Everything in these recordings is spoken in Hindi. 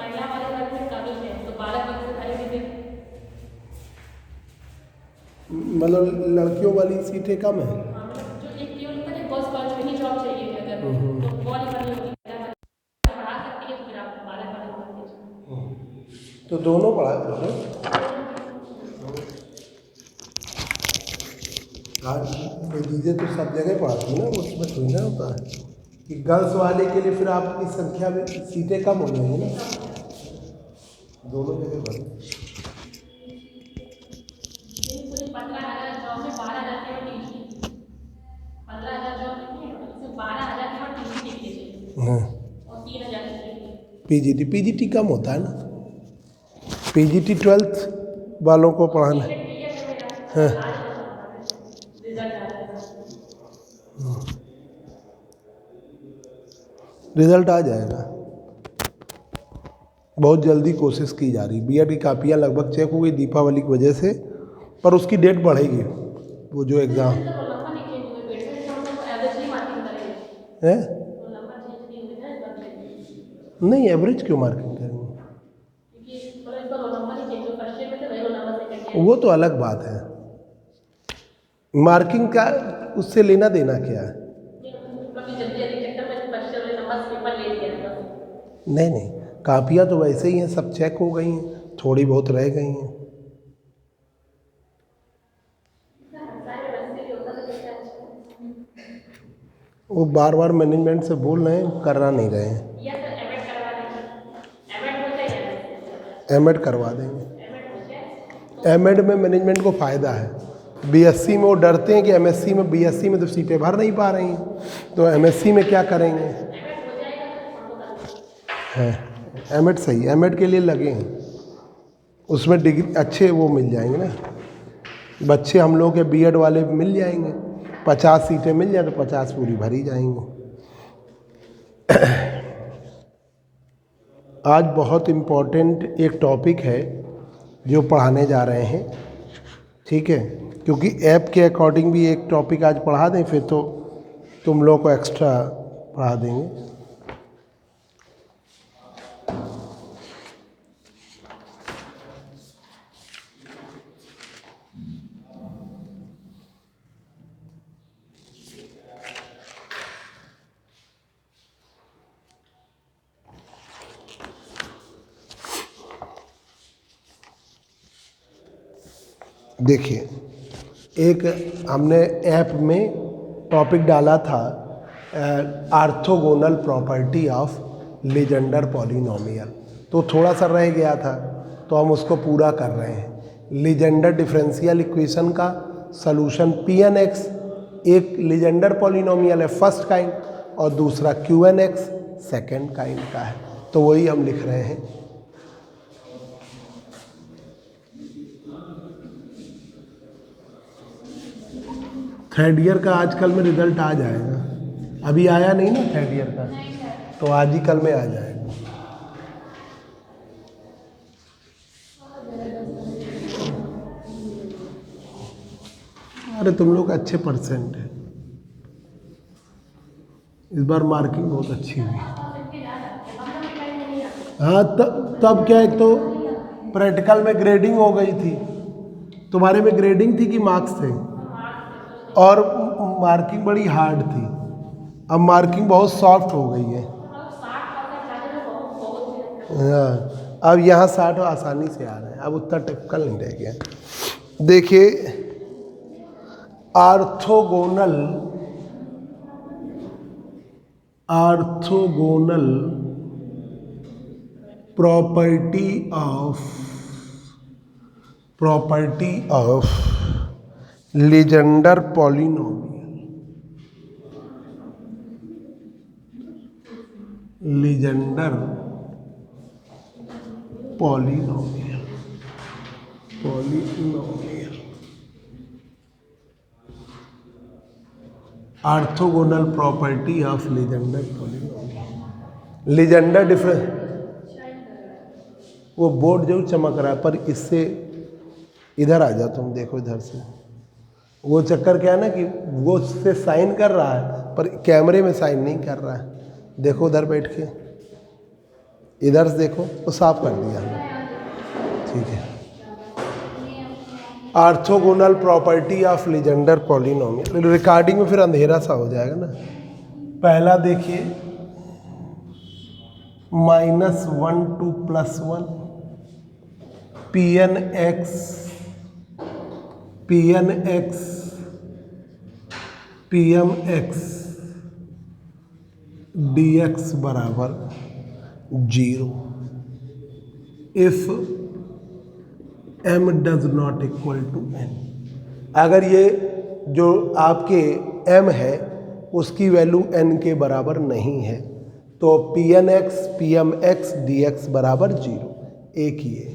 महिला वाले वर्ग में कमी है, तो बालक वर्ग से भरेंगे फिर। मतलब लड़कियों वाली सीटें कम है। हाँ, मतलब जो एक केवल होता है ना, बस कॉलेज में ही जॉब चाहिए थी अगर, तो वो वाली भरनी होगी, पढ़ा सकती है तो फिर आप बालक वाले को भर दीजिए। तो दोनों पढ़ा करो। आज दीदी तो सब जगह पढ़ाती है ना, उसमें थोड़ी ना होता है कि गर्ल्स वाले के लिए फिर आपकी संख्या में सीटें कम हो जाएंगी ना, दोनों जगह भर। पूरी 15,000 जॉब में 12,000 केवल टीचिंग, 15,000 जॉब नहीं है, उसमें 12,000 केवल टीचिंग के लिए चाहिए हाँ, और 3,000 के लिए। पीजीटी कम होता है ना, पीजीटी 12th वालों को पढ़ाना है। क्लियर है मेरा, हाँ, रिजल्ट आ जाएगा। रिजल्ट आ जाएगा, बहुत जल्दी कोशिश की जा रही। बीएड की कापियाँ लगभग चेक हो गई दीपावली की वजह से, पर उसकी डेट बढ़ेगी, वो जो एग्ज़ाम नंबर नहीं चेंज हुए, पेट में हम लोग एवरेज ही मार्किंग करेंगे, है। तो नंबर चेंज नहीं हुए ना बदले, नहीं, एवरेज क्यों मार्किंग करेंगे, क्योंकि मतलब इस बार रोल नंबर ही चेंज हुए, फर्स्ट ईयर में थे वही रोल नंबर सेकंड ईयर। वो तो अलग बात है। मार्किंग का उससे लेना देना क्या है। जल्दी जल्दी चक्कर में फर्स्ट ईयर वाले नंबर से पेपर ले लिया था। नहीं नहीं, कापियाँ तो वैसे ही हैं, सब चेक हो गई हैं, थोड़ी बहुत रह गई हैं। वो बार बार मैनेजमेंट से बोल रहे हैं, करवा नहीं रहे हैं। या तो एमएड करवा देंगे, एमएड हो जाए, एमएड करवा देंगे। एमएड हो जाए एमएड में मैनेजमेंट को फ़ायदा है। बीएससी में वो डरते हैं कि एमएससी में, बीएससी में तो सीटें भर नहीं पा रही हैं, तो एमएससी में क्या करेंगे। एमएड हो जाएगा तो हमको कर है, एमएड सही, एमएड के लिए लगे हैं, उसमें डिग्री अच्छे वो मिल जाएंगे ना, बच्चे हम लोग के बीएड वाले मिल जाएंगे, 50 सीटें मिल जाए तो 50 पूरी भरी जाएंगी। आज बहुत इम्पोर्टेंट एक टॉपिक है जो पढ़ाने जा रहे हैं, ठीक है, क्योंकि ऐप के अकॉर्डिंग भी एक टॉपिक आज पढ़ा दें, फिर तो तुम लोग को एक्स्ट्रा पढ़ा देंगे। देखिए, एक हमने ऐप में टॉपिक डाला था, orthogonal property of Legender polynomial, तो थोड़ा सा रह गया था, तो हम उसको पूरा कर रहे हैं। लीजेंडर डिफरेंशियल इक्वेशन का सॉल्यूशन Pn(x), एक लीजेंडर पॉलिनोमियल है फर्स्ट काइंड और दूसरा Qn(x) सेकेंड काइंड का है, तो वही हम लिख रहे हैं। थर्ड ईयर का आजकल में रिजल्ट आ जाएगा, अभी आया नहीं ना थर्ड ईयर का, तो आज ही कल में आ जाएगा। अरे तुम लोग अच्छे परसेंट है, इस बार मार्किंग बहुत अच्छी हुई। हाँ, तब क्या, एक तो प्रैक्टिकल में ग्रेडिंग हो गई थी, तुम्हारे में ग्रेडिंग थी कि मार्क्स थे, और मार्किंग बड़ी हार्ड थी, अब मार्किंग बहुत सॉफ्ट हो गई है। हाँ, अब यहाँ 60 आसानी से आ रहे हैं, अब उतना टिपिकल नहीं रह गया। देखिए, orthogonal property of Legender polynomial, Legender polynomial orthogonal property of Legender polynomial. Legender difference, वो बोर्ड जरूर चमक रहा है, पर इससे इधर आ जाओ तुम, देखो इधर से, वो चक्कर क्या है ना कि वो से साइन कर रहा है पर कैमरे में साइन नहीं कर रहा है, देखो उधर बैठ के, इधर से देखो तो साफ कर दिया हमने, ठीक है। Orthogonal property of Legender polynomial. Recording में फिर अंधेरा सा हो जाएगा ना। पहला देखिए -1 to +1 Pn x Pmx dx बराबर 0 if m does not equal to n। अगर ये जो आपके m है उसकी वैल्यू n के बराबर नहीं है तो Pnx Pmx dx बराबर 0, एक ही है।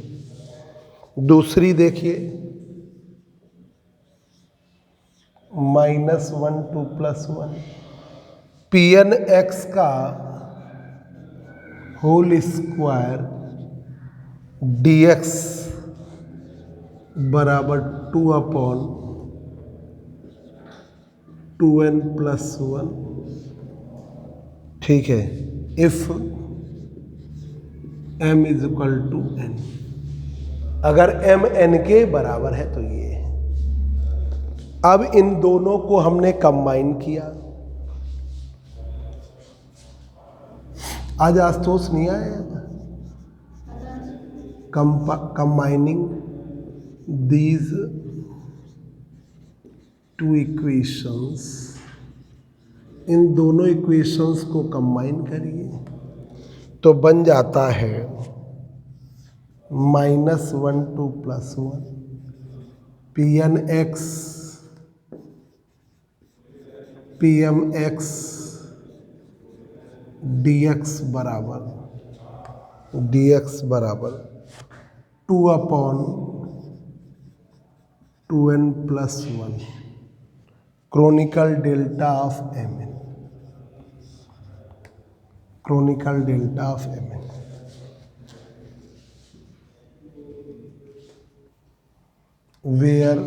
दूसरी देखिए -1 to +1 Pnx का होल स्क्वायर dx बराबर 2/2n+1, ठीक है। If m is equal to n, अगर m n के बराबर है तो ये है। अब इन दोनों को हमने कंबाइन किया। आज आशुतोष नहीं आया। कंबाइनिंग दीज टू इक्वेशंस, इन दोनों इक्वेशंस को कंबाइन करिए तो बन जाता है -1 to +1 Pnx Pmx dx बराबर 2/2n+1 Kronecker delta of mn, Kronecker delta of mn। Where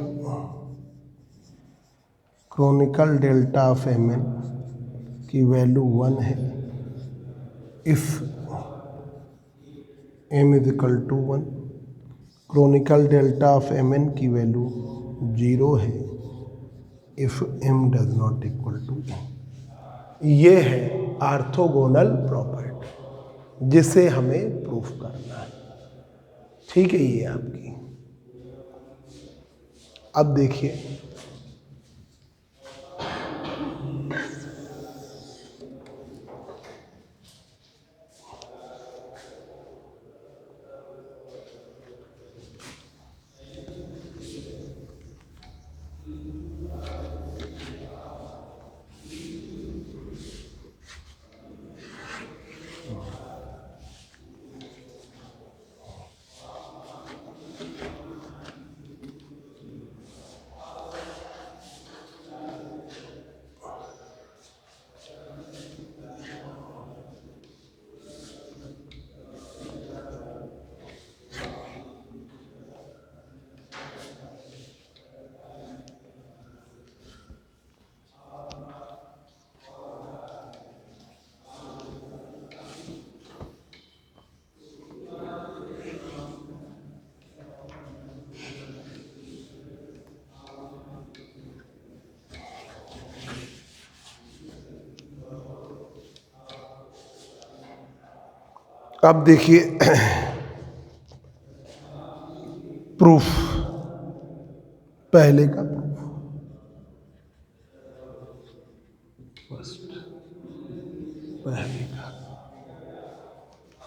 Kronecker delta of mn की वैल्यू 1 है if m is equal to 1, Kronecker delta of mn की वैल्यू 0 है if m does not equal to n। ये है ऑर्थोगोनल प्रॉपर्टी जिसे हमें प्रूफ करना है, ठीक है। ये आपकी। अब देखिए अब देखिए प्रूफ, पहले का प्रूफ फर्स्ट, पहले का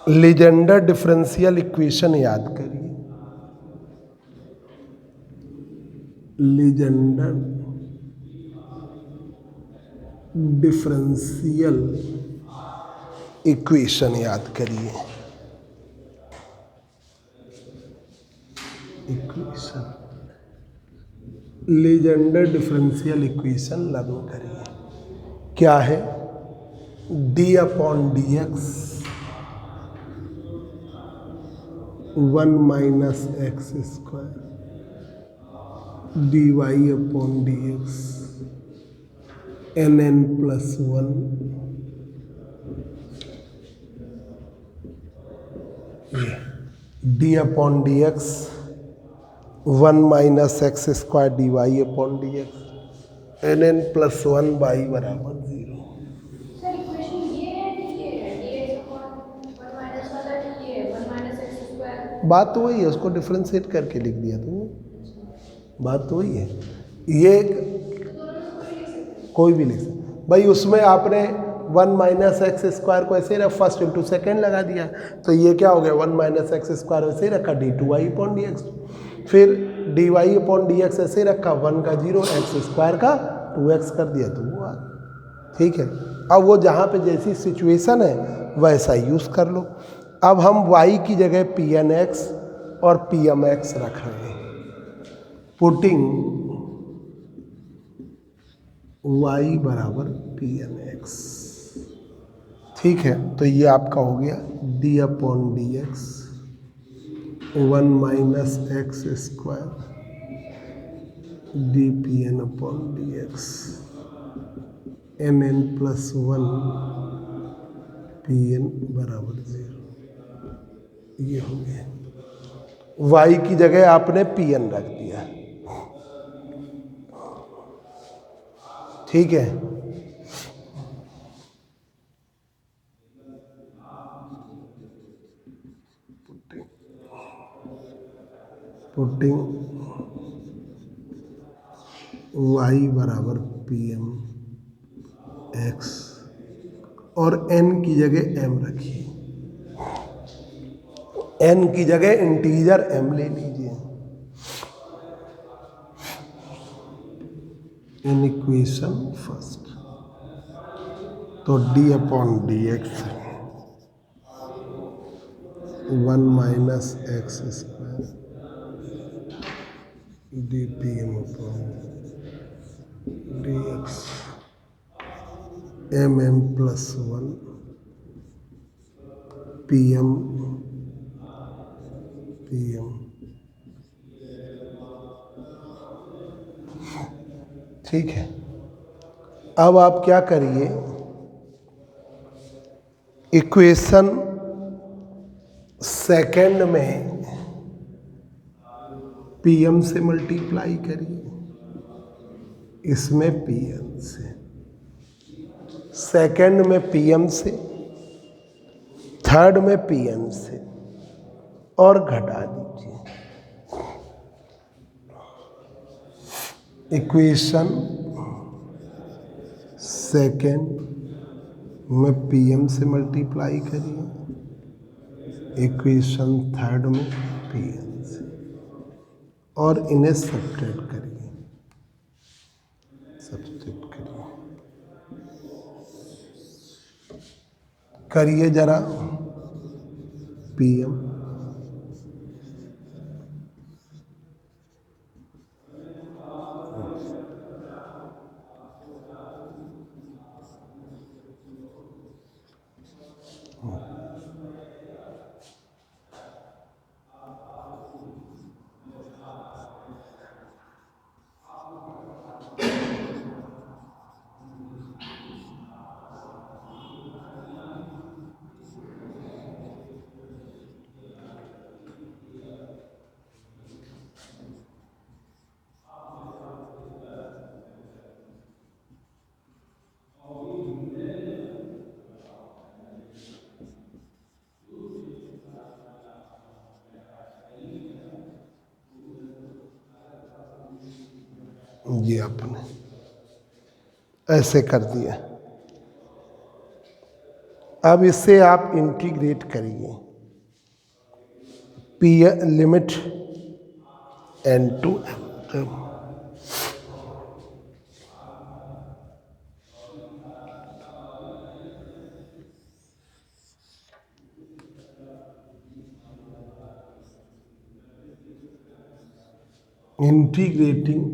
लीजेंडर डिफरेंशियल इक्वेशन याद करिए। लीजेंडर डिफरेंशियल इक्वेशन याद करिए। इक्वेशन लीजेंडर डिफरेंशियल इक्वेशन लागू करिए। क्या है? d/dx 1 - x² dy/dx nn+1 ये D upon D x 1 - x² dy upon D x nn + 1 y बराबर 0। सर इक्वेशन ये है कि ये है dx अपॉन 1 माइनस वाला कि ये 1 माइनस एक्स स्क्वायर। बात तो वही है, उसको डिफ्रेंशिएट करके लिख दिया तुमने, बात तो वही है। ये कोई भी लिख सकते भाई, उसमें आपने 1 - x² को ऐसे ही रख फर्स्ट इंटू सेकेंड लगा दिया, तो ये क्या हो गया 1 - x² वैसे ही रखा d2y अपॉन डी एक्स, फिर dy अपॉन डी एक्स ऐसे ही रखा 1 का 0 x² का 2x कर दिया, तो वो आ गया। ठीक है, अब वो जहाँ पे जैसी सिचुएशन है वैसा यूज़ कर लो। अब हम y की जगह Pnx और Pmx रख रहे हैं, पुटिंग y बराबर Pnx। ठीक है, तो ये आपका हो गया d upon D x 1 - x² dPn upon D x nn + 1 Pn बराबर 0। ये हो गया, y की जगह आपने Pn रख दिया। ठीक है, पुटिंग y बराबर Pm x और n की जगह m रखिए, n की जगह इंटीजर m ले लीजिए। इन इक्वेशन फर्स्ट, तो d upon D x 1 - x² dPm upon D x mm + 1 Pm ठीक है। अब आप क्या करिए, इक्वेशन सेकंड में Pm से मल्टीप्लाई करिए, इसमें Pm से, सेकंड में Pm से, थर्ड में Pm से, और घटा दीजिए। इक्वेशन सेकंड में Pm से मल्टीप्लाई करिए, इक्वेशन थर्ड में Pm से, और इन्हें सब्ट्रैक्ट करिए, सब्ट्रैक्ट करिए जरा Pm ये आपने ऐसे कर दिया। अब इससे आप इंटीग्रेट करिए, P limit n to m, integrating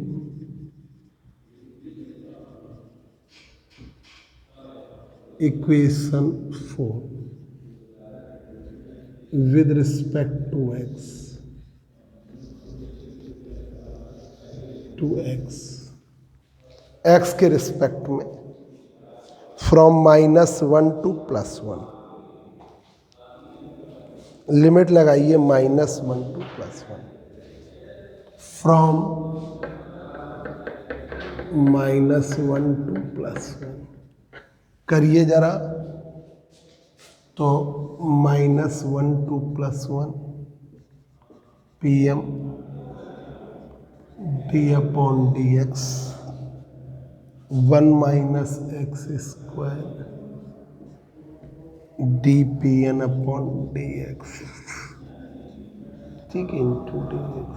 equation 4 with respect to x के रिस्पेक्ट में फ्रॉम -1 to +1, लिमिट लगाइए -1 to +1 फ्रॉम -1 to +1 करिए जरा। तो -1 to +1 PM d/dx 1 - x² dPn/dx, ठीक है, into dx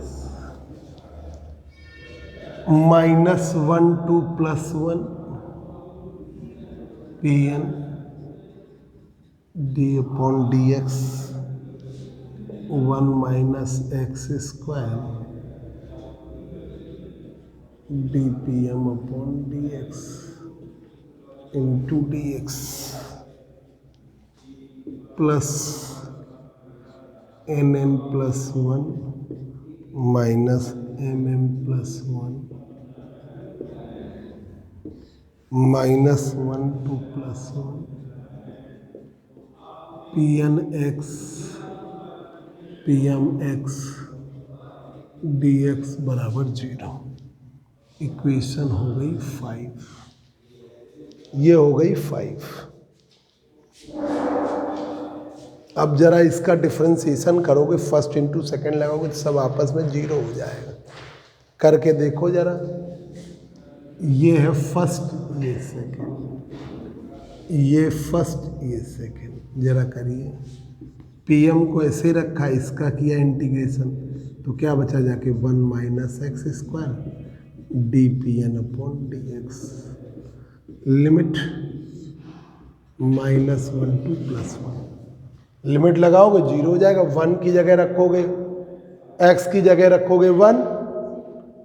-1 to +1 Pn d/dx 1 - x² dPm/dx into dx plus nn+1 minus mm+1 -1 to +1 Pnx Pmx dx बराबर 0। इक्वेशन हो गई 5, ये हो गई 5। अब जरा इसका डिफरेंशिएशन करोगे, फर्स्ट इंटू सेकेंड लगाओगे तो सब आपस में 0 हो जाएगा। करके देखो जरा, ये है फर्स्ट, ये सेकेंड, ये फर्स्ट, ये सेकेंड, जरा करिए। पीएम को ऐसे रखा, इसका किया इंटीग्रेशन, तो क्या बचा जाके 1 - x² dPn/dx limit -1 to +1। Limit लगाओगे 0 हो जाएगा। 1 की जगह रखोगे, x की जगह रखोगे 1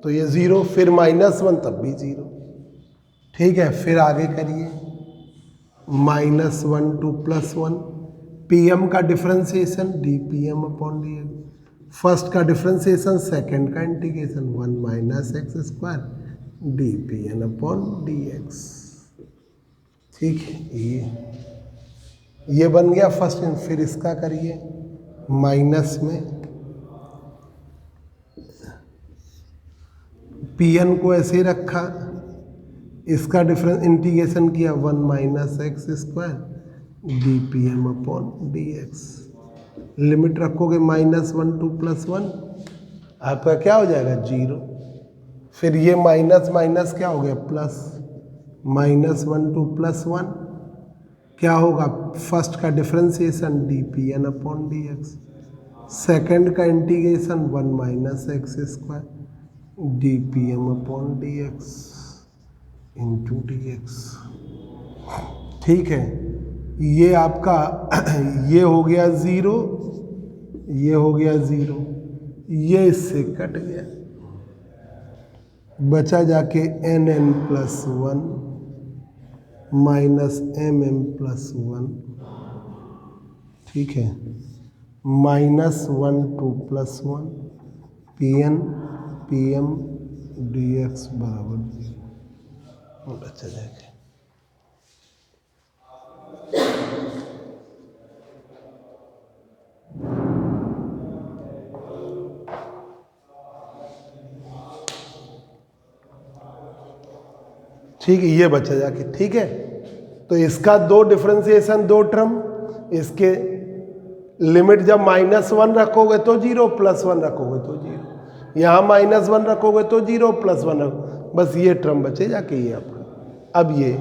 तो ये 0, फिर -1 तब भी 0। ठीक है, फिर आगे करिए। -1 to +1 पीएम का डिफरेंशिएशन dPm/dx, फर्स्ट का डिफरेंशिएशन, सेकंड का इंटीग्रेशन 1 - x² dPn/dx। ठीक है, ये बन गया फर्स्ट। फिर इसका करिए, माइनस में Pn को ऐसे रखा, इसका डिफरेंस इंटीग्रेशन किया 1 - x² dPm/dx लिमिट रखोगे -1 to +1, आपका क्या हो जाएगा 0। फिर ये माइनस माइनस क्या हो गया प्लस, -1 to +1 क्या होगा, फर्स्ट का डिफरेंशिएशन dPn/dx, सेकंड का integration 1 - x² dPm/dx into dx। ठीक है, ये आपका ये हो गया 0, ये हो गया 0, ये इससे कट गया, बचा जाके nn+1 माइनस mm+1। ठीक है, -1 to +1 Pm dx बराबर 0 बचा जाएगा। ठीक है, ये बचा जाके। ठीक है, तो इसका 2 डिफरेंशिएशन, 2 टर्म, इसके लिमिट जब -1 रखोगे तो 0, +1 रखोगे तो 0, यहाँ -1 रखोगे तो 0, +1 रखोगे, बस ये टर्म बचे जाके ये आपका। अब ये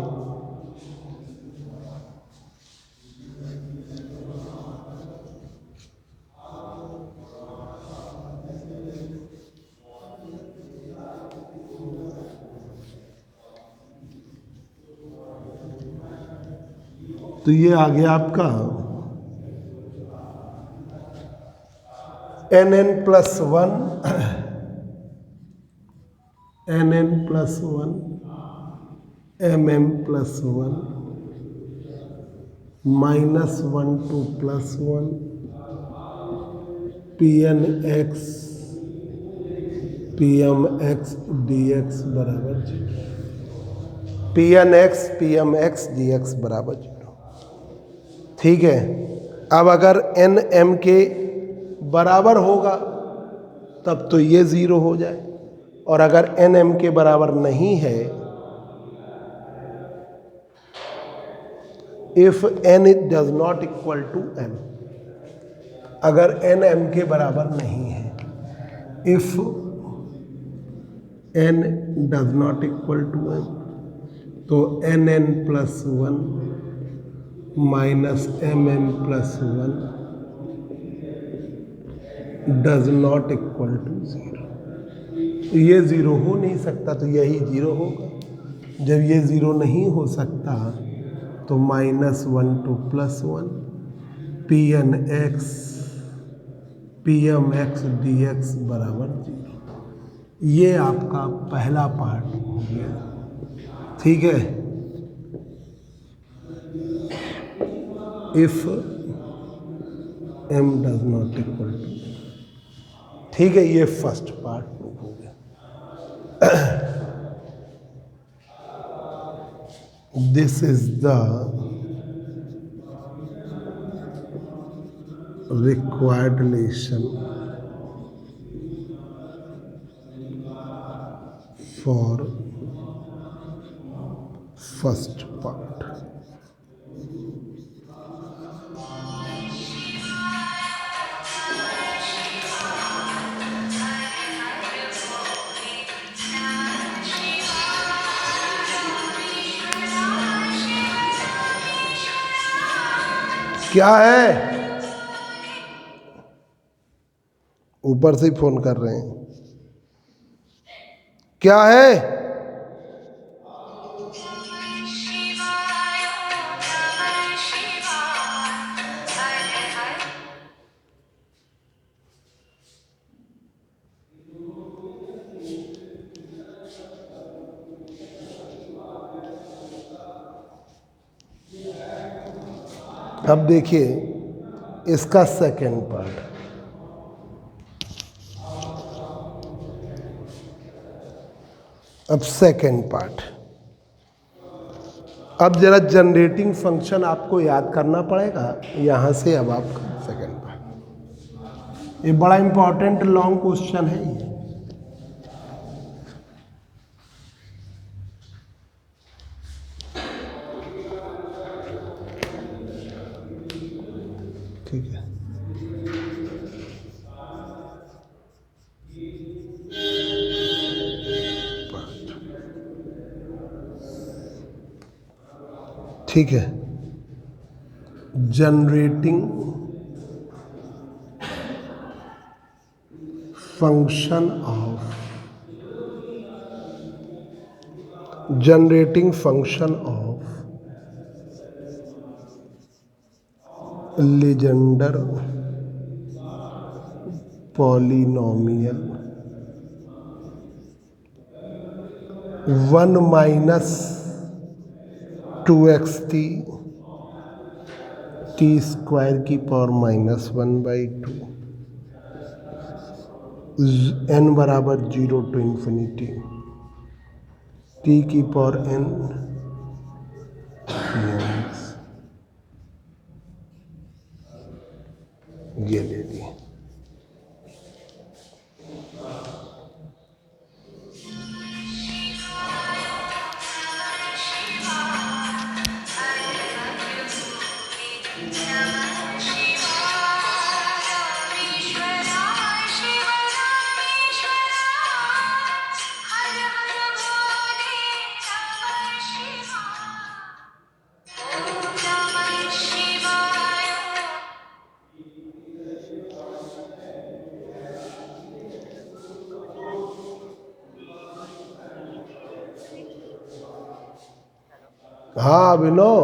तो ये आ गया आपका nn+1 mm+1 -1 to +1 Pmx dx बराबर 0, Pmx dx बराबर 0। ठीक है, अब अगर n m के बराबर होगा तब तो ये ज़ीरो हो जाए, और अगर n m के बराबर नहीं है, if n does not equal to m, अगर n m के बराबर नहीं है, if n does not equal to m, तो nn plus one minus mm plus one does not equal to zero. ये ज़ीरो हो नहीं सकता, तो यही ज़ीरो होगा। जब ये ज़ीरो नहीं हो सकता तो minus one to plus one, P N X P M X D X बराबर ज़ीरो। ये आपका पहला पार्ट हो गया, ठीक है। If m does not equal to, ठीक है, ये फर्स्ट पार्ट प्रूव हो गया। This is the required relation for first part. क्या है? ऊपर से ही फोन कर रहे हैं। क्या है? अब देखिए इसका सेकेंड पार्ट। अब सेकेंड पार्ट, अब जरा जनरेटिंग फंक्शन आपको याद करना पड़ेगा यहाँ से। अब आपका सेकेंड पार्ट, ये बड़ा इंपॉर्टेंट लॉन्ग क्वेश्चन है ये। ठीक है, ठीक है। Generating function of Legender polynomial 1 minus 2xt T square की पावर -1/2, n बराबर 0 टू इंफिनिटी, टी की पावर n, ये ले लिए। हाँ अभिनव,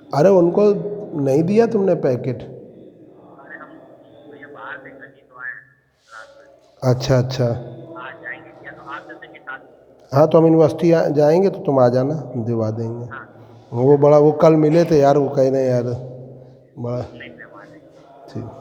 अरे उनको नहीं दिया तुमने पैकेट? अच्छा अच्छा, हाँ तो हम यूनिवर्सिटी जाएंगे तो तुम आ जाना, दिवा देंगे। वो बड़ा, वो कल मिले थे यार, वो कह रहे हैं यार बड़ा, ठीक।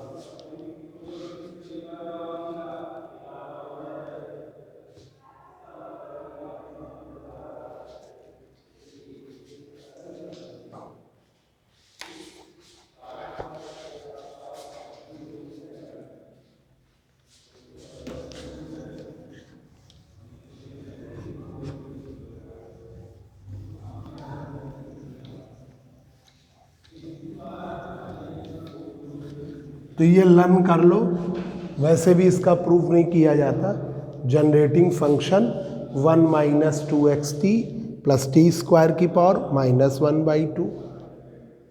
तो ये लर्न कर लो, वैसे भी इसका प्रूफ नहीं किया जाता। Generating function 1 minus 2xt plus T square की पावर -1/2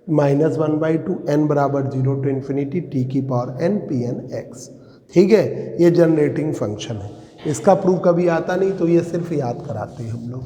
-1/2 n बराबर 0 टू इन्फिनिटी टी की पावर n Pn(x). ठीक है, ये जनरेटिंग फंक्शन है। इसका प्रूफ कभी आता नहीं, तो ये सिर्फ याद कराते हैं हम लोग।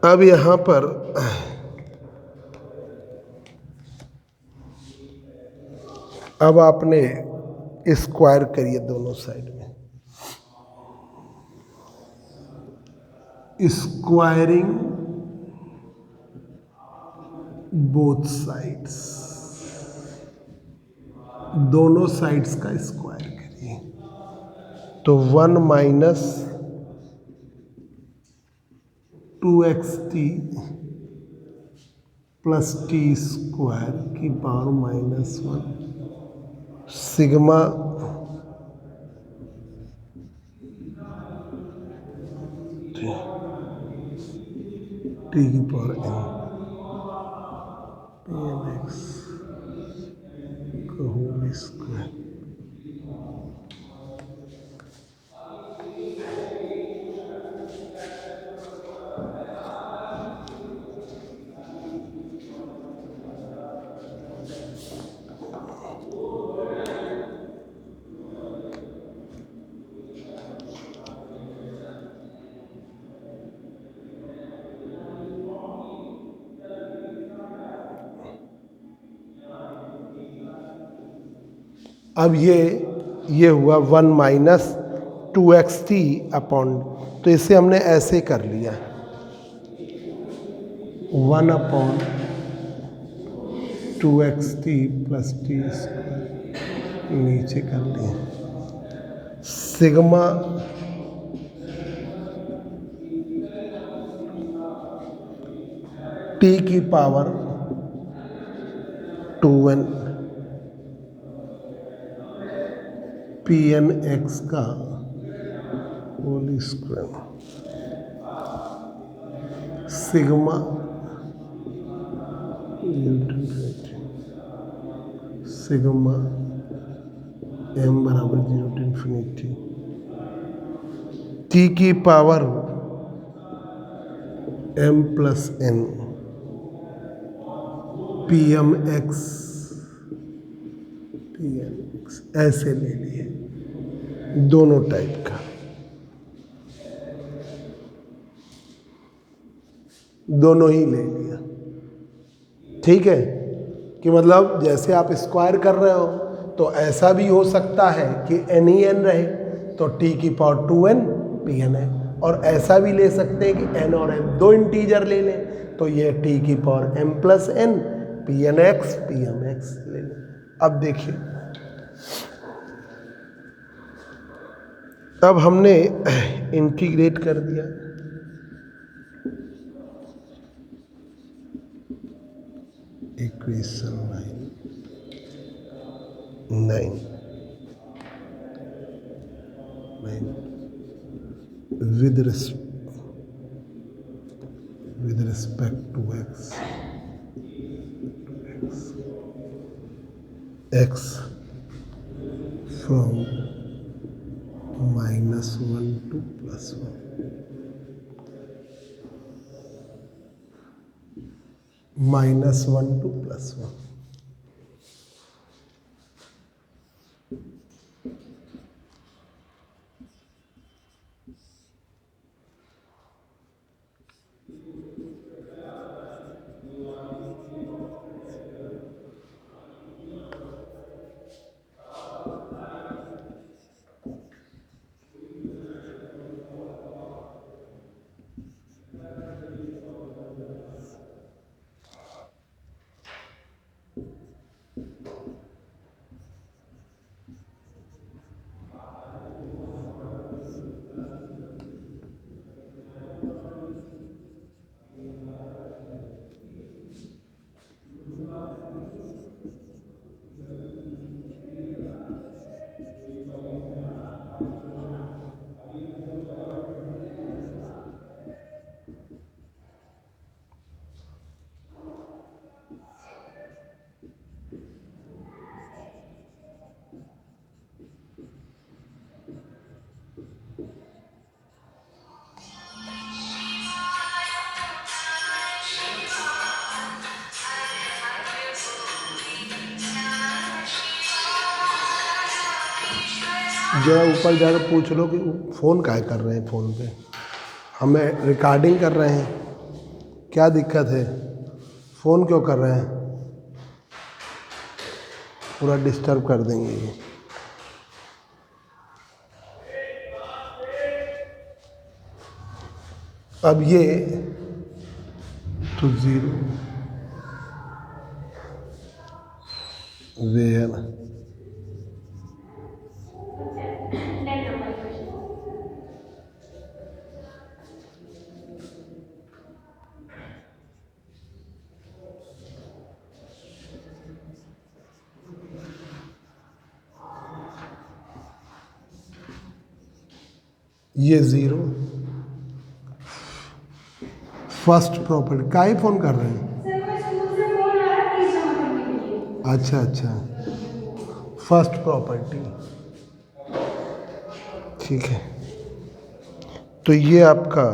अब यहाँ पर अब आपने स्क्वायर करिए दोनों साइड में, स्क्वायरिंग बोथ साइड्स, दोनों साइड्स का स्क्वायर करिए। तो 1 minus 2xt plus T square की पावर -1 सिग्मा टी की पावर n Pn(x) का होल स्क्वायर। अब ये हुआ 1 माइनस 2xt अपॉन, तो इसे हमने ऐसे कर लिया 1 upon 2xt plus T square, नीचे कर लिया सिग्मा टी की पावर 2n Pn(x) का whole square sigma sigma m बराबर 0 टू इन्फिनिटी टी की power m plus n Pm(x) ऐसे ले लिए दोनों टाइप का, दोनों ही ले लिया। ठीक है, कि मतलब जैसे आप स्क्वायर कर रहे हो तो ऐसा भी हो सकता है कि n ही n रहे, तो t की पावर 2n Pn है, और ऐसा भी ले सकते हैं कि n और m दो इंटीजर ले लें, तो ये t की power m plus n Pn(x) Pm(x) ले लें। अब देखिए, अब हमने इंटीग्रेट कर दिया, equation 9 with respect to x from -1 to +1, -1 to +1। जरा ऊपर जाकर पूछ लो कि फ़ोन काहे कर रहे हैं, फ़ोन पे हमें रिकॉर्डिंग कर रहे हैं, क्या दिक्कत है, फ़ोन क्यों कर रहे हैं, पूरा डिस्टर्ब कर देंगे ये। अब ये तो zero where next number question. ये ज़ीरो फर्स्ट प्रॉपर्टी का ही फ़ोन कर रहे हैं। सर मैं स्कूल से फोन आ रहा है फीस जमा करने के लिए। अच्छा अच्छा, फर्स्ट प्रॉपर्टी, ठीक है। तो ये आपका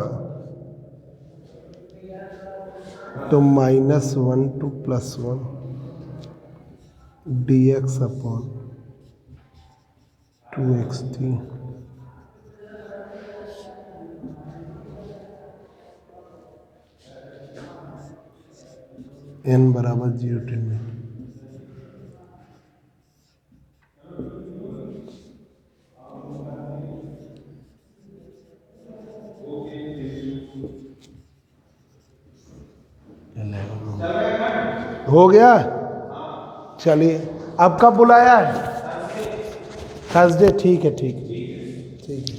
तो -1 to +1 dx/2x3 n बराबर 0 to n। हो गया, चलिए। अब कब बुलाया है? थर्सडे, ठीक है ठीक है ठीक है।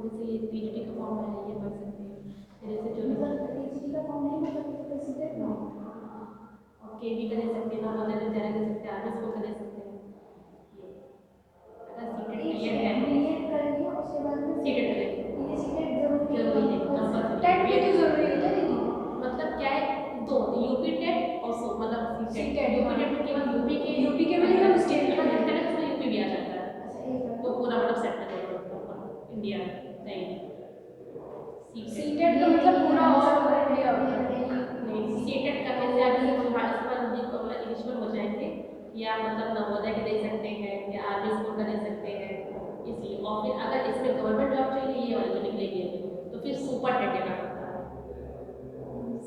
जैसे ये पीजीटी का फॉर्म है, ये भर सकते हैं। जैसे जो पीजीटी का फॉर्म नहीं मतलब कैपेसिटेड ना और केवी का दे सकते हैं, नवोदय विद्यालय दे सकते हैं, आर्मी स्कूल का दे सकते हैं। अगर सीटेट क्लियर है, बीएड करेंगे उसके बाद में सीटेट करेंगे, ये सीटेट जरूरी जरूरी है, कंपल्सरी। टेट भी तो जरूरी होता है दीदी। मतलब क्या है, दो यूपी टेट और सो मतलब सीटेट। यूपी टेट में केवल यूपी के मिलेगा, स्टेट का मिलेगा, उसमें यूपी भी आ जाता है। अच्छा एक तो पूरा मतलब सेट कर देगा इंडिया नहीं। सीटेट तो मतलब पूरा ऑल ओवर इंडिया होता है। नहीं, सीटेट करने से आप एलिजिबल हो जाएंगे, या मतलब नवोदय के दे सकते हैं या आर्मी स्कूल का दे सकते हैं। इसलिए और फिर अगर इसमें गवर्नमेंट जॉब चाहिए, ये वाली जो निकलेगी अभी, तो फिर सुपर टेट देना पड़ता है।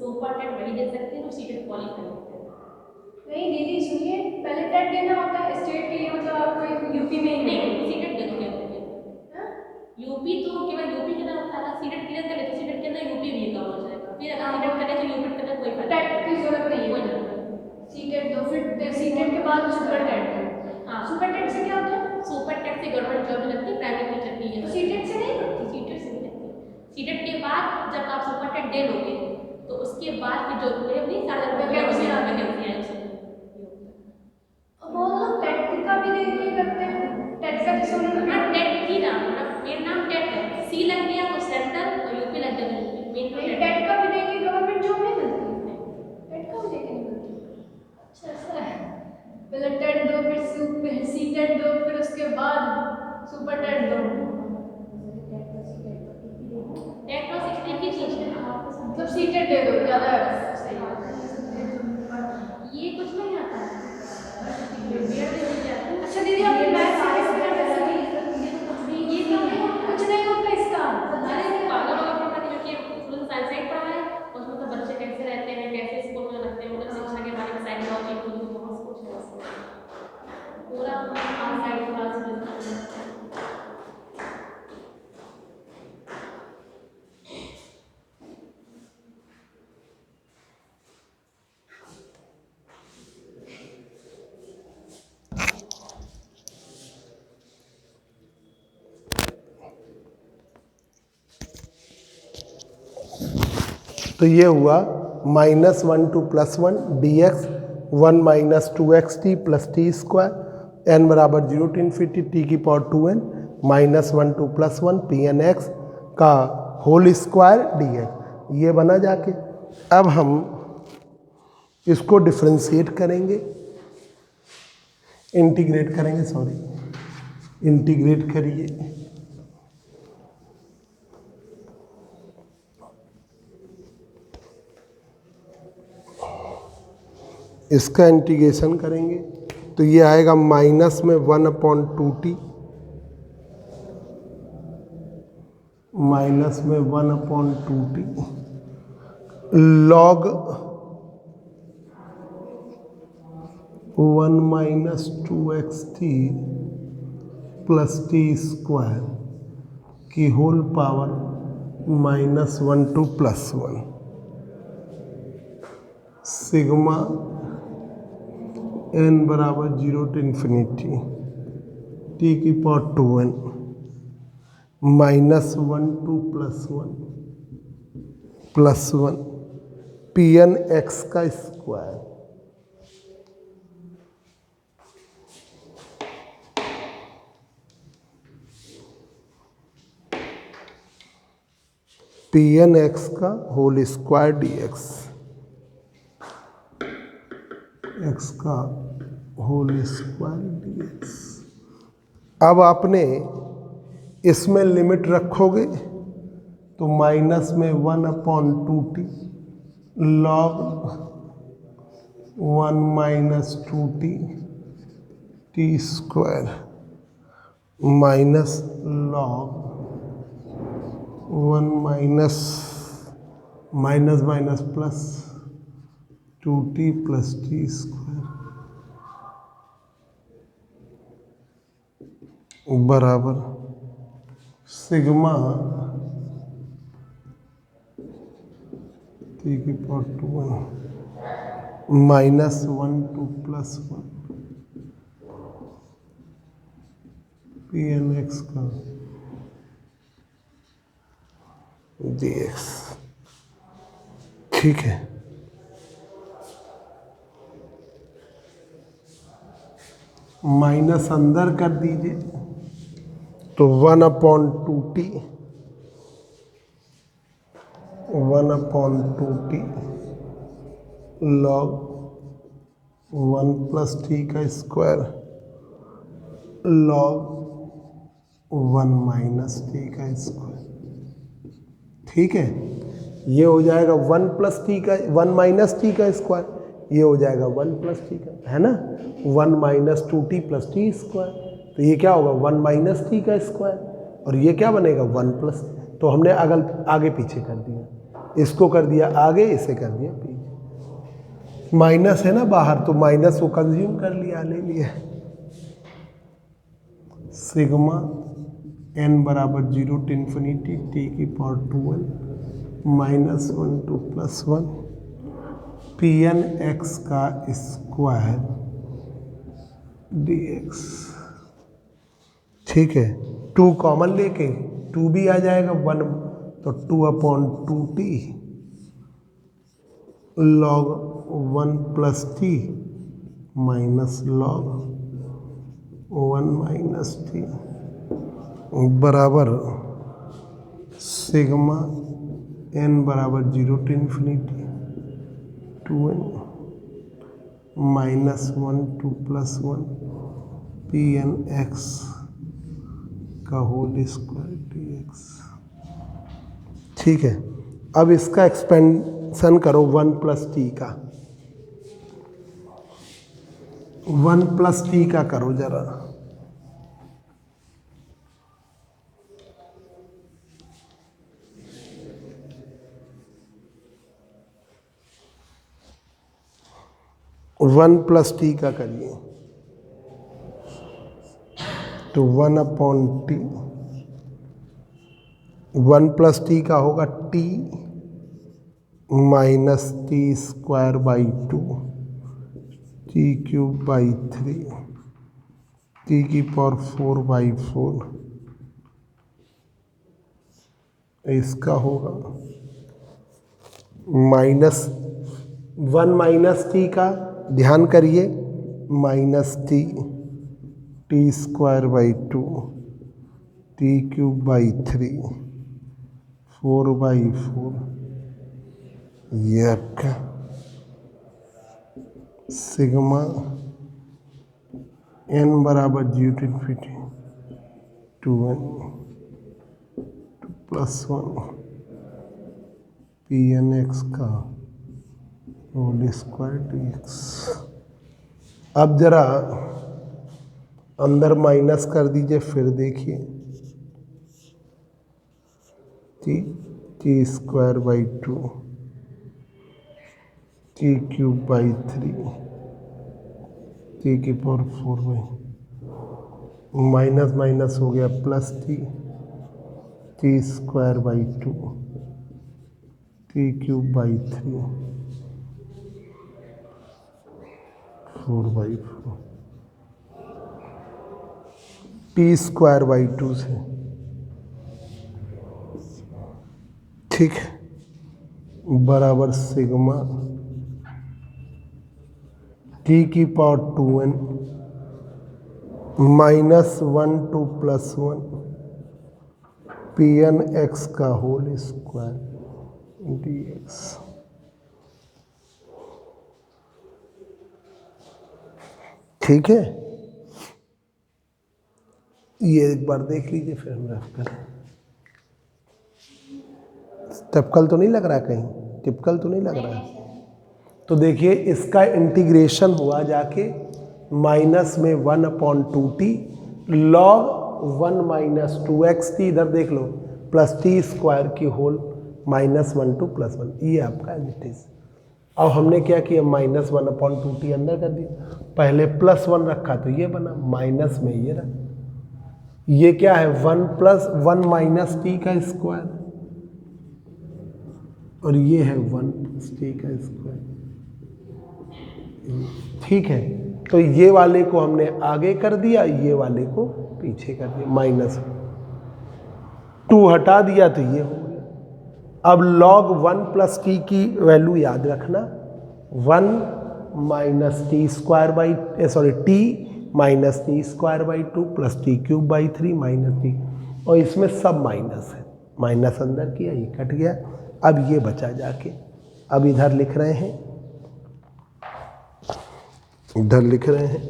सुपर टेट वही दे सकते हैं जो सीटेट क्वालिफाई होते हैं। नहीं दीदी सुनिए, पहले टेट देना होता है स्टेट के लिए, मतलब आपको यूपी में ही नहीं, नहीं। सीटेट दे दोगे अपने यूपी तो केवल यूपी के अंदर होता है। सीटेट क्लियर करे तो सीटेट के अंदर यूपी भी कवर हो जाएगा। फिर अगर सीटेट करे तो यूपी करने कोई फायदा टेट की जरूरत नहीं कोई है। जरूरत नहीं। सीटेट दो, फिर सीटेट के बाद सुपर टेट। हाँ, सुपर टेट से क्या होता है? सुपर टेट से गवर्नमेंट जॉब लगती है, प्राइवेट में लगती है। सीटेट से नहीं लगती? सीटेट से नहीं लगती। सीटेट के बाद जब आप सुपर टेट दे लोगे तो उसके बाद फिर जो नहीं सारे वैकेंसी वैकेंसी आती है। है उसमें। और बहुत लोग टेट का भी दे के करते हैं। टेट का जैसे उन्होंने हाँ, टेट ही नाम मतलब मेन नाम टेट है। सी लग गया तो सेंटर और यूपी लग गया तो यूपी। मेन तो नहीं, टेट का भी दे के गवर्नमेंट जॉब नहीं मिलती। टेट का भी दे के नहीं मिलती। अच्छा ऐसा है। पहले टेट दो, फिर सीटेट दो, फिर उसके बाद सुपर टेट दो टेट और सीटेट एक ही चीज है। मतलब सीटेट दे दो ज़्यादा सही ये कुछ नहीं आता है। बीएड दे दीजिए आप। अच्छा दीदी आपने मैथ सारे ये क्या है? कुछ नहीं होता इसका अरे पागल हो गए पता नहीं, क्योंकि फुल साइंस साइड पढ़ा है, उसमें तो बच्चे कैसे रहते हैं, कैसे स्कूल में रखते हैं, मतलब शिक्षा के बारे में साइकोलॉजी बहुत कुछ है उसमें। पूरा आर्ट साइड क्लास में तो ये हुआ -1 to +1 dx 1 - 2xt + t² n बराबर 0 to ∞ t की पावर 2n -1 to +1 pnx का होल स्क्वायर dx। ये बना जाके। अब हम इसको डिफ्रेंशिएट करेंगे, इंटीग्रेट करेंगे, सॉरी इंटीग्रेट करिए। इसका इंटीग्रेशन करेंगे तो ये आएगा माइनस में 1/2t माइनस में 1/2t लॉग 1 - 2xt + t² की whole power -1 to +1 sigma n बराबर 0 to ∞ t की पावर 2n -1 to +1 pnx का स्क्वायर। pnx का होल स्क्वायर dx x का होल स्क्वायर dx। अब आपने इसमें लिमिट रखोगे तो माइनस में 1/2t log 1 - 2t t² minus log 1 minus plus 2t + t² बराबर सिग्मा t की पावर 2n -1 to +1 pnx का dx। ठीक है, माइनस अंदर कर दीजिए तो 1/2t 1/2t लॉग 1 + t का स्क्वायर लॉग 1 - t का स्क्वायर। ठीक है, ये हो जाएगा 1 + t का 1 - t का स्क्वायर, ये हो जाएगा 1 + t का, है ना, 1 - 2t + t²। तो ये क्या होगा 1 - t का स्क्वायर, और ये क्या बनेगा 1 +। तो हमने आगे पीछे कर दिया, इसको कर दिया आगे, इसे कर दिया पीछे। माइनस है ना बाहर, तो माइनस को कंज्यूम कर लिया, ले लिया। सिग्मा n बराबर 0 to ∞ t की पावर 2n -1 to +1 pnx का स्क्वायर dx। ठीक है, 2 कॉमन लेके 2 भी आ जाएगा, 1 तो 2/2t log 1 + t minus log 1 - t बराबर सिग्मा n बराबर 0 to ∞ 2n -1 to +1 pnx का होल स्क्वायर dx। ठीक है, अब इसका एक्सपेंशन करो 1 प्लस टी का, 1 प्लस टी का करो जरा। वन प्लस टी का करिए तो 1/t, 1 प्लस टी का होगा t minus T square by 2 T cube by 3 T की पावर 4/4। इसका होगा माइनस 1 माइनस टी का, ध्यान करिए, minus T T square by 2 T cube by 3 4/4। ये आपका सिग्मा n बराबर 0 to infinity 2n plus 1 P N X का होल स्क्वायर dx। अब जरा अंदर माइनस कर दीजिए, फिर देखिए T square by 2 T cube by 3 T की पावर 4 माइनस माइनस हो गया plus T square by 2 T cube by 3 4/4 T square by 2 से। ठीक है, बराबर सिग्मा टी की power 2n minus 1 to plus 1 P N X का होल स्क्वायर dx। ठीक है, ये एक बार देख लीजिए, फिर हम रफ करें। टिपिकल तो नहीं लग रहा, कहीं टिपिकल तो नहीं लग रहा है? तो देखिए इसका इंटीग्रेशन हुआ जाके माइनस में 1/2t लॉग 1 माइनस 2xt, इधर देख लो, प्लस टी स्क्वायर की होल माइनस 1 to प्लस 1, ये आपका एडिटिव। अब हमने क्या किया, माइनस 1/2t अंदर कर दिया, पहले प्लस 1 रखा तो ये बना, माइनस में ये रहा। ये क्या है, 1 प्लस 1 माइनस टी का स्क्वायर, और ये है 1 प्लस टी का स्क्वायर। ठीक है, तो ये वाले को हमने आगे कर दिया, ये वाले को पीछे कर दिया, माइनस 2 हटा दिया तो ये हो गया। अब log 1 प्लस टी की वैल्यू याद रखना, 1 minus T square by T minus T square by 2 plus T cube by 3 minus T, और इसमें सब माइनस है, माइनस अंदर किया, ये कट गया। अब ये बचा जाके, अब इधर लिख रहे हैं, इधर लिख रहे हैं,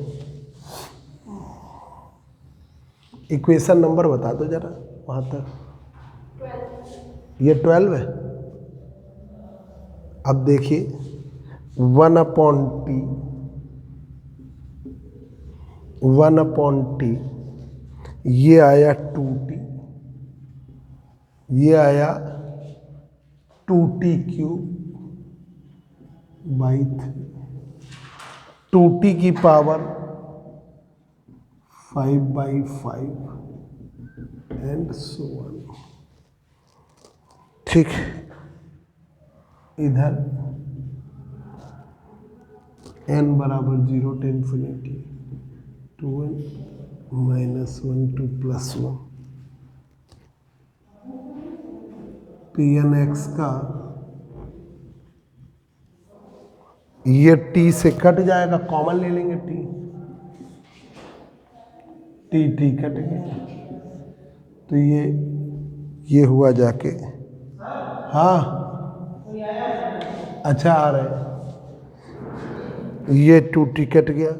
इक्वेशन नंबर बता दो जरा वहाँ तक। 12। ये 12 है। अब देखिए 1/t, 1/t, ये आया 2t, ये आया 2t क्यूब बाई 3, 2t की पावर 5/5 एंड सो ऑन। ठीक, इधर n बराबर 0 to infinity 2n minus 1 to plus 1 P N X का, ये t से कट जाएगा, कॉमन ले लेंगे t कट गया, तो ये हुआ जाके, हाँ अच्छा आ रहा है, ये 2t कट गया,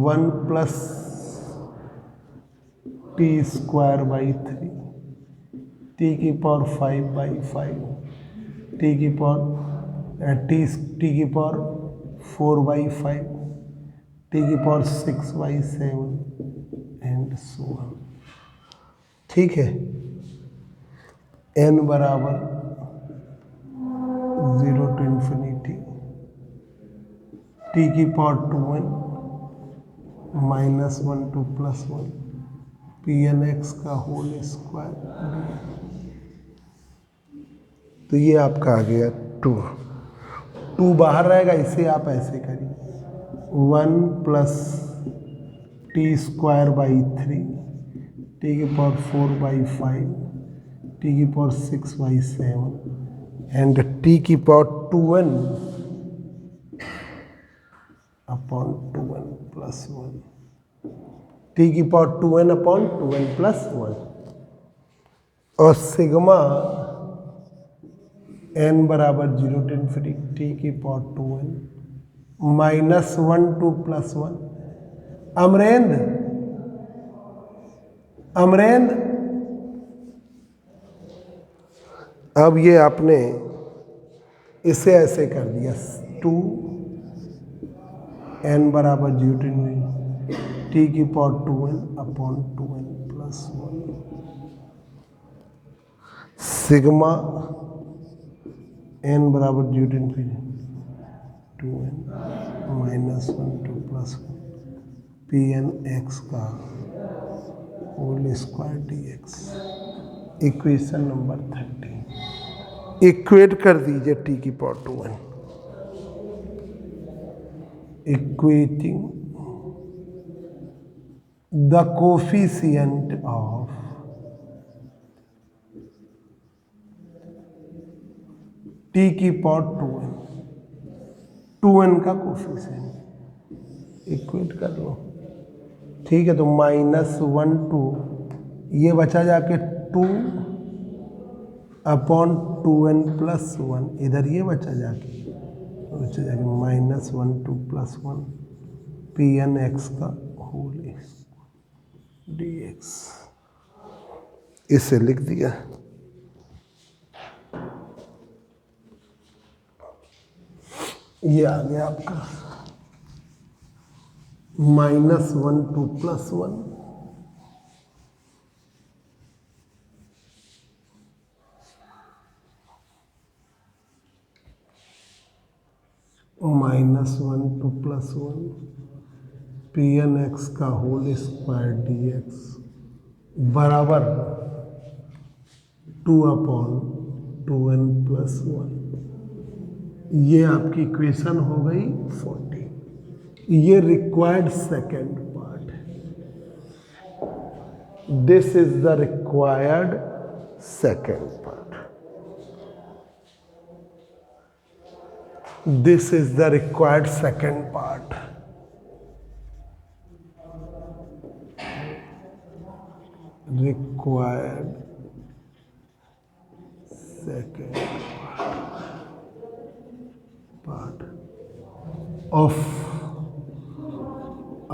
1 plus T square by 3 T की पावर 5 बाई 5 टी की पावर टी की पावर 4 बाई 5 टी की power 6 by 7 and so on. ठीक है, n बराबर 0 to infinity टी की power 2n -1 to +1 pn x का होल स्क्वायर। तो ये आपका आ गया 2 बाहर रहेगा, इसे आप ऐसे करिए 1 plus T square by 3 T की पावर 4 बाई 5 टी की पावर 6 बाई 7 एंड टी की power 2n upon 2n plus 1 T की power 2n upon 2n plus 1 और सिग्मा n बराबर 0 to infinity टी की पावर 2n -1 to +1। अमरेंद्र अब ये आपने इसे ऐसे कर दिया 2 n बराबर 0 to infinity टी की power 2n upon 2n plus 1 sigma n बराबर 0 to infinity 2n -1 to +1 pn x का whole square dx। Equation number 30 equate कर दीजिए टी की power 2n। Equating the coefficient of T की पावर 2n का कोफिशिएंट इक्वेट कर लो। ठीक है, तो -1 to ये बचा जाके 2 अपॉन 2n प्लस 1 इधर ये बचा जाके -1 to +1 pn x का होल dx। इसे लिख दिया। ये आ गया आपका -1 to +1 -1 to +1 pn x का होल स्क्वायर dx बराबर 2 अपॉन 2n प्लस 1। ये आपकी इक्वेशन हो गई 40। ये रिक्वायर्ड सेकेंड पार्ट है। This is the required second part. This is the required second part. Required second part of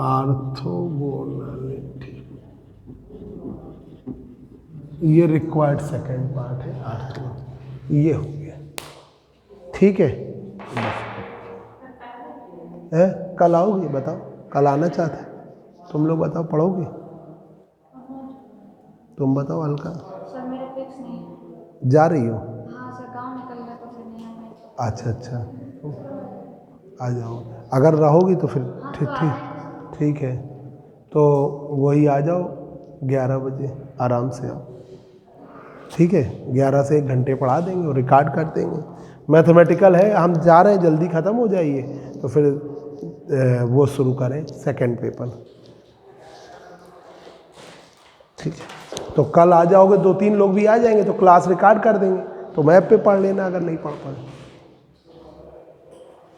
orthogonality. ये रिक्वायर्ड सेकेंड पार्ट है ऑर्थो। ये हो गया। ठीक है, कल आओगे? बताओ, कल आना चाहते हैं तुम लोग? बताओ, पढ़ोगे? तुम बताओ अलका। सर मेरा फिक्स नहीं है। जा रही हो? हाँ सर, गांव निकल गया तो फिर नहीं आ पाएंगे। अच्छा अच्छा, आ जाओ। अगर रहोगी तो फिर ठीक है, तो वही आ जाओ 11 बजे, आराम से आओ। ठीक है, 11 से 1 घंटे पढ़ा देंगे और रिकॉर्ड कर देंगे। मैथमेटिकल है, हम जा रहे हैं, जल्दी ख़त्म हो जाइए तो फिर वो शुरू करें सेकंड पेपर। ठीक है, तो कल आ जाओगे, 2-3 लोग भी आ जाएंगे तो क्लास रिकॉर्ड कर देंगे, तो मैप पे पढ़ लेना अगर नहीं पढ़ पाए।